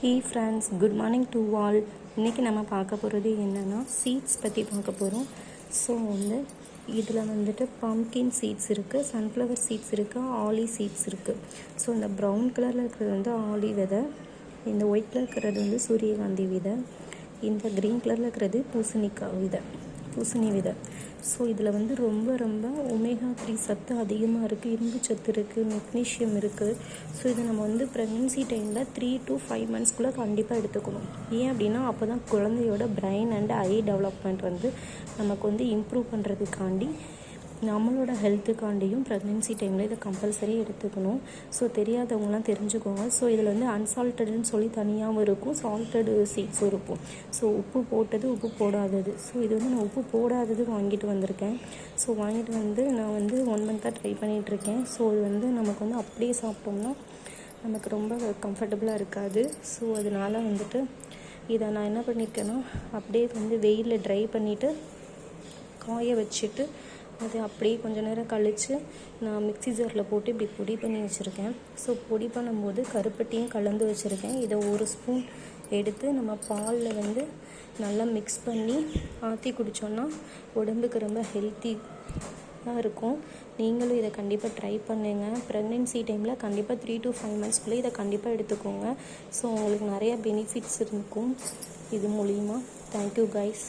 Hey friends, good morning to all. இன்றைக்கி நம்ம பார்க்க போகிறது என்னென்னா சீட்ஸ் பற்றி பார்க்க போகிறோம். ஸோ இதில் பம்கின் சீட்ஸ் இருக்குது, சன்ஃப்ளவர் சீட்ஸ் இருக்குது, ஆலி சீட்ஸ் இருக்குது. ஸோ இந்த ப்ரௌன் கலரில் இருக்கிறது ஆலி விதை, இந்த ஒயிட் கலர் இருக்கிறது சூரியகாந்தி விதை, இந்த க்ரீன் கலரில் இருக்கிறது பூசணி விதை. ஸோ இதில் ரொம்ப ரொம்ப ஒமேகா 3 சத்து அதிகமாக இருக்குது, இரும்பு சத்து இருக்குது, மெக்னீஷியம் இருக்குது. ஸோ இதை நம்ம ப்ரெக்னென்சி டைமில் 3 to 5 monthsக்குள்ளே கண்டிப்பாக எடுத்துக்கணும். ஏன் அப்படின்னா அப்போ தான் குழந்தையோட பிரெயின் அண்ட் ஐ டெவலப்மெண்ட் நமக்கு இம்ப்ரூவ் பண்ணுறதுக்காண்டி, நம்மளோட ஹெல்த்துக்காண்டியும் ப்ரெக்னென்சி டைமில் இதை கம்பல்சரி எடுத்துக்கணும். ஸோ தெரியாதவங்களாம் தெரிஞ்சுக்கோங்க. ஸோ இதில் அன்சால்ட்டடுன்னு சொல்லி தனியாகவும் இருக்கும், சால்ட்டடு சீட்ஸும் இருக்கும். ஸோ உப்பு போட்டது, உப்பு போடாதது. ஸோ இது நான் உப்பு போடாதது வாங்கிட்டு வந்திருக்கேன். ஸோ வாங்கிட்டு நான் 1 month ட்ரை பண்ணிகிட்ருக்கேன். ஸோ இது நமக்கு அப்படியே சாப்பிட்டோம்னா நமக்கு ரொம்ப கம்ஃபர்டபுளாக இருக்காது. ஸோ அதனால் இதை நான் என்ன பண்ணியிருக்கேன்னா அப்படியே வெயிலில் ட்ரை பண்ணிவிட்டு காய வச்சுட்டு அது அப்படியே கொஞ்சம் நேரம் கழித்து நான் மிக்ஸி ஜாரில் போட்டு இப்படி பொடி பண்ணி வச்சுருக்கேன். ஸோ பொடி பண்ணும்போது கருப்பட்டியும் கலந்து வச்சுருக்கேன். இதை 1 ஸ்பூன் எடுத்து நம்ம பாலில் நல்லா மிக்ஸ் பண்ணி ஆற்றி குடித்தோன்னா உடம்புக்கு ரொம்ப ஹெல்த்தியாக இருக்கும். நீங்களும் இதை கண்டிப்பாக ட்ரை பண்ணுங்கள். ப்ரெக்னென்சி டைமில் கண்டிப்பாக 3 to 5 monthsக்குள்ளே இதை கண்டிப்பாக எடுத்துக்கோங்க. ஸோ உங்களுக்கு நிறையா பெனிஃபிட்ஸ் இருக்கும் இது மூலிமா. Thank you guys.